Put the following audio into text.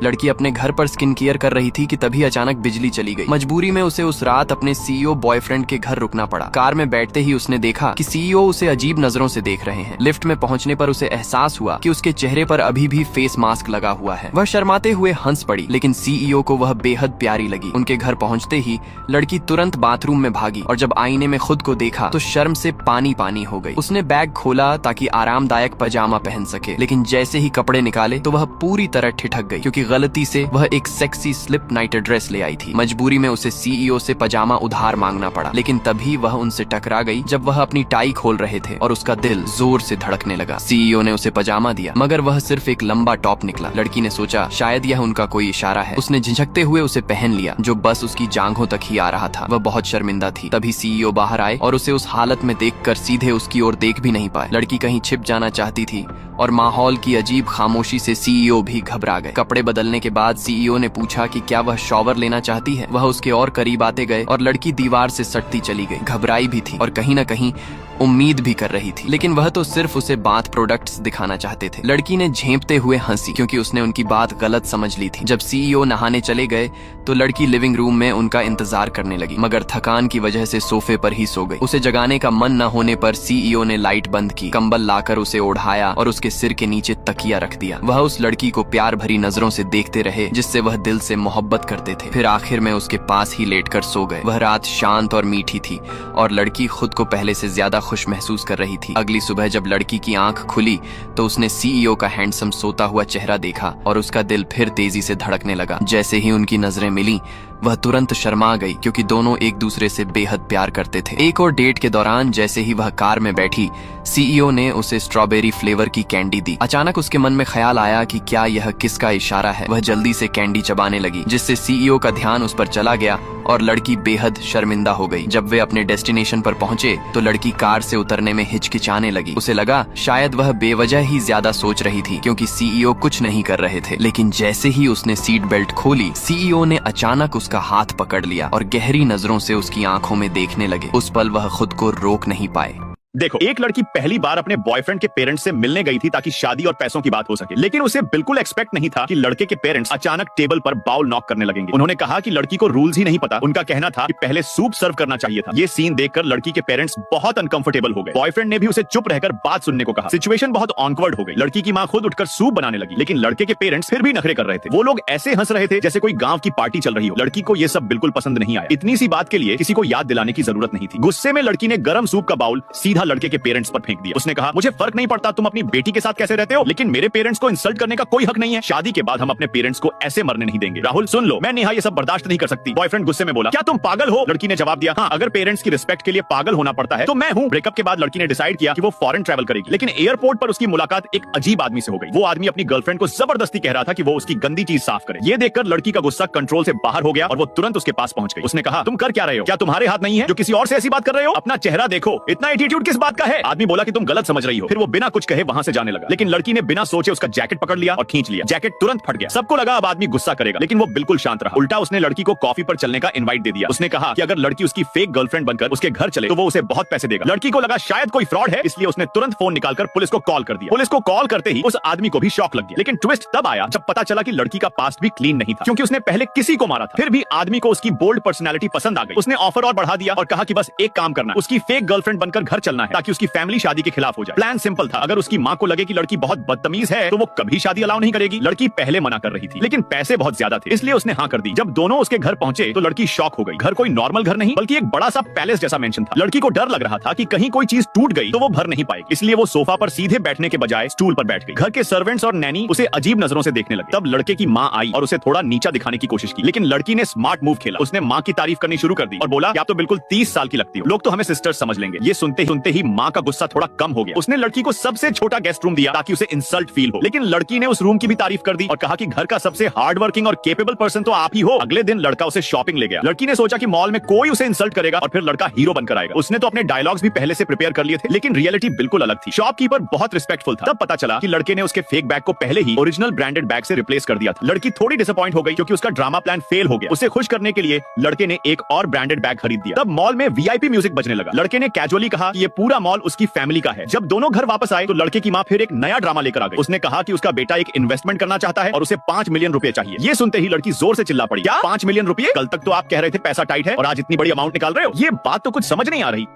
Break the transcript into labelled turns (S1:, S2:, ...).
S1: लड़की अपने घर पर स्किन केयर कर रही थी कि तभी अचानक बिजली चली गई। मजबूरी में उसे उस रात अपने सीईओ बॉयफ्रेंड के घर रुकना पड़ा। कार में बैठते ही उसने देखा कि सीईओ उसे अजीब नजरों से देख रहे हैं। लिफ्ट में पहुंचने पर उसे एहसास हुआ कि उसके चेहरे पर अभी भी फेस मास्क लगा हुआ है। वह शर्माते हुए हंस पड़ी, लेकिन सीईओ को वह बेहद प्यारी लगी। उनके घर पहुंचते ही लड़की तुरंत बाथरूम में भागी और जब आईने में खुद को देखा तो शर्म से पानी पानी हो गई। उसने बैग खोला ताकि आरामदायक पजामा पहन सके, लेकिन जैसे ही कपड़े निकाले तो वह पूरी तरह ठिठक गई क्योंकि गलती से वह एक सेक्सी स्लिप नाइट ड्रेस ले आई थी। मजबूरी में उसे सीईओ से पजामा उधार मांगना पड़ा, लेकिन तभी वह उनसे टकरा गई जब वह अपनी टाई खोल रहे थे और उसका दिल जोर से धड़कने लगा। सीईओ ने उसे पजामा दिया, मगर वह सिर्फ एक लंबा टॉप निकला। लड़की ने सोचा शायद यह उनका कोई इशारा है। उसने झिझकते हुए उसे पहन लिया, जो बस उसकी जांघों तक ही आ रहा था। वह बहुत शर्मिंदा थी। तभी सीईओ बाहर आए और उसे उस हालत में देखकर सीधे उसकी ओर देख भी नहीं पाए। लड़की कहीं छिप जाना चाहती थी और माहौल की अजीब खामोशी से सीईओ भी घबरा गए। कपड़े बदलने के बाद सीईओ ने पूछा कि क्या वह शॉवर लेना चाहती है। वह उसके और करीब आते गए और लड़की दीवार से सटती चली गई। घबराई भी थी और कहीं न कहीं उम्मीद भी कर रही थी, लेकिन वह तो सिर्फ उसे बाथ प्रोडक्ट्स दिखाना चाहते थे। लड़की ने झेंपते हुए हंसी क्योंकि उसने उनकी बात गलत समझ ली थी। जब सीईओ नहाने चले गए तो लड़की लिविंग रूम में उनका इंतजार करने लगी, मगर थकान की वजह से सोफे पर ही सो गई। उसे जगाने का मन न होने पर सीईओ ने लाइट बंद की, कंबल लाकर उसे ओढ़ाया और उसके सिर के नीचे तकिया रख दिया। वह उस लड़की को प्यार भरी नजरों से देखते रहे जिससे वह दिल से मोहब्बत करते थे। फिर आखिर में उसके पास ही लेटकर सो गए। वह रात शांत और मीठी थी और लड़की खुद को पहले से ज्यादा खुश महसूस कर रही थी। अगली सुबह जब लड़की की आंख खुली तो उसने सीईओ का हैंडसम सोता हुआ चेहरा देखा और उसका दिल फिर तेजी से धड़कने लगा। जैसे ही उनकी नजरें मिली वह तुरंत शर्मा गई क्योंकि दोनों एक दूसरे से बेहद प्यार करते थे। एक और डेट के दौरान जैसे ही वह कार में बैठी, सीईओ ने उसे स्ट्रॉबेरी फ्लेवर की कैंडी दी। अचानक उसके मन में ख्याल आया कि क्या यह किसका इशारा है। वह जल्दी से कैंडी चबाने लगी, जिससे सीईओ का ध्यान उस पर चला गया और लड़की बेहद शर्मिंदा हो गई। जब वे अपने डेस्टिनेशन पर पहुंचे तो लड़की कार से उतरने में हिचकिचाने लगी। उसे लगा शायद वह बेवजह ही ज्यादा सोच रही थी क्योंकि सीईओ कुछ नहीं कर रहे थे। लेकिन जैसे ही उसने सीट बेल्ट खोली, सीईओ ने अचानक उसका हाथ पकड़ लिया और गहरी नजरों से उसकी आंखों में देखने लगे। उस पल वह खुद को रोक नहीं पाए।
S2: देखो, एक लड़की पहली बार अपने बॉयफ्रेंड के पेरेंट्स से मिलने गई थी ताकि शादी और पैसों की बात हो सके, लेकिन उसे बिल्कुल एक्सपेक्ट नहीं था कि लड़के के पेरेंट्स अचानक टेबल पर बाउल नॉक करने लगेंगे। उन्होंने कहा कि लड़की को रूल्स ही नहीं पता। उनका कहना था कि पहले सूप सर्व करना चाहिए था। ये सीन देखकर लड़की के पेरेंट्स बहुत अनकंफर्टेबल हो गए। बॉयफ्रेंड ने भी उसे चुप रहकर बात सुनने को कहा। सिचुएशन बहुत ऑकवर्ड हो गई। लड़की की माँ खुद उठकर सूप बनाने लगी, लेकिन लड़के के पेरेंट्स फिर भी नखरे कर रहे थे। वो लोग ऐसे हंस रहे थे जैसे कोई गांव की पार्टी चल रही हो। लड़की को ये सब बिल्कुल पसंद नहीं आया। इतनी सी बात के लिए किसी को याद दिलाने की जरूरत नहीं थी। गुस्से में लड़की ने गर्म सूप का बाउल सीधा लड़के के पेरेंट्स पर फेंक दिया। उसने कहा, मुझे फर्क नहीं पड़ता तुम अपनी बेटी के साथ कैसे रहते हो, लेकिन मेरे पेरेंट्स को इंसल्ट करने का कोई हक नहीं है। शादी के बाद हम अपने पेरेंट्स को ऐसे मरने नहीं देंगे। राहुल सुन लो, मैं नेहा ये सब बर्दाश्त नहीं कर सकती। बॉयफ्रेंड गुस्से में बोला, क्या तुम पागल हो? लड़की ने जवाब दिया, हाँ, अगर पेरेंट्स की रिस्पेक्ट के लिए पागल होना पड़ता है तो मैं हूँ। ब्रेकअप के बाद लड़की ने डिसाइड किया कि वो फॉरेन ट्रैवल करेगी, लेकिन एयरपोर्ट पर उसकी मुलाकात एक अजीब आदमी से हो गई। वो आदमी अपनी गर्लफ्रेंड को जबरदस्ती कह रहा था कि वो उसकी गंदी चीज साफ करे। ये देखकर लड़की का गुस्सा कंट्रोल से बाहर हो गया और वो तुरंत उसके पास पहुंच गई। उसने कहा, तुम कर क्या रहे हो? क्या तुम्हारे हाथ नहीं है जो किसी और से ऐसी बात कर रहे हो? अपना चेहरा देखो, इतना एटीट्यूड किस बात का है? आदमी बोला कि तुम गलत समझ रही हो। फिर वो बिना कुछ कहे वहां से जाने लगा, लेकिन लड़की ने बिना सोचे उसका जैकेट पकड़ लिया और खींच लिया। जैकेट तुरंत फट गया। सबको लगा अब आदमी गुस्सा करेगा, लेकिन वो बिल्कुल शांत रहा। उल्टा उसने लड़की को कॉफी पर चलने का इनवाइट दे दिया। उसने कहा कि अगर लड़की उसकी फेक गर्लफ्रेंड बनकर उसके घर चले तो वो उसे बहुत पैसे देगा। लड़की को लगा शायद कोई फ्रॉड है, इसलिए उसने तुरंत फोन निकालकर पुलिस को कॉल कर दिया। पुलिस को कॉल करते ही उस आदमी को भी शॉक लग गया, लेकिन ट्विस्ट तब आया जब पता चला कि लड़की का पास्ट भी क्लीन नहीं था, क्योंकि उसने पहले किसी को मारा था। फिर भी आदमी को उसकी बोल्ड पर्सनैलिटी पसंद आ गई। उसने ऑफर और बढ़ा दिया और कहा कि बस एक काम करना, उसकी फेक गर्लफ्रेंड बनकर घर चलना है ताकि उसकी फैमिली शादी के खिलाफ हो जाए। प्लान सिंपल था, अगर उसकी माँ को लगे कि लड़की बहुत बदतमीज है तो वो कभी शादी अलाउ नहीं करेगी। लड़की पहले मना कर रही थी, लेकिन पैसे बहुत ज्यादा थे, इसलिए उसने हाँ कर दी। जब दोनों उसके घर पहुंचे तो लड़की शॉक हो गई। घर कोई नॉर्मल घर नहीं बल्कि एक बड़ा सा पैलेस जैसा मेंशन था। लड़की को डर लग रहा था कि कहीं कोई चीज टूट गई तो वो भर नहीं पाएगी, इसलिए वो सोफा पर सीधे बैठने के बजाय स्टूल पर बैठ गई। घर के सर्वेंट्स और नैनी उसे अजीब नजरों से देखने लगे। तब लड़के की माँ आई और उसे थोड़ा नीचा दिखाने की कोशिश की, लेकिन लड़की ने स्मार्ट मूव खेला। उसने माँ की तारीफ करनी शुरू कर दी और बोला, आप तो बिल्कुल 30 साल की लगती हो, लोग तो हमें सिस्टर्स समझ लेंगे। ये सुनते ही माँ का गुस्सा थोड़ा कम हो गया। उसने लड़की को सबसे छोटा गेस्ट रूम दिया ताकि उसे इंसल्ट फील हो, लेकिन लड़की ने उस रूम की भी तारीफ कर दी और कहा कि घर का सबसे हार्ड वर्किंग और केपेबल पर्सन तो आप ही हो। अगले दिन लड़का उसे शॉपिंग ले गया। लड़की ने सोचा कि मॉल में कोई उसे इंसल्ट करेगा और फिर लड़का हीरो बनकर आएगा। उसने तो अपने डायलॉग्स भी पहले से प्रिपेयर कर लिए थे, लेकिन रियलिटी बिल्कुल अलग थी। शॉपकीपर बहुत रिस्पेक्टफुल था। तब पता चला कि लड़के ने उसके फेक बैग को पहले ही ओरिजिनल ब्रांडेड बैग से रिप्लेस कर दिया था। लड़की थोड़ी डिसअपॉइंट हो गई क्योंकि उसका ड्रामा प्लान फेल हो गया। उसे खुश करने के लिए लड़के ने एक और ब्रांडेड बैग खरीद दिया। तब मॉल में वीआईपी म्यूजिक बजने लगा। लड़के ने कैजुअली कहा कि ये पूरा मॉल उसकी फैमिली का है। जब दोनों घर वापस आए तो लड़के की माँ फिर एक नया ड्रामा लेकर आ गई। उसने कहा कि उसका बेटा एक इन्वेस्टमेंट करना चाहता है और उसे 5 मिलियन रुपए चाहिए। ये सुनते ही लड़की जोर से चिल्ला पड़ी, क्या 5 मिलियन रुपए? कल तक तो आप कह रहे थे पैसा टाइट है और आज इतनी बड़ी अमाउंट निकाल रहे हो। ये बात तो कुछ समझ नहीं आ रही।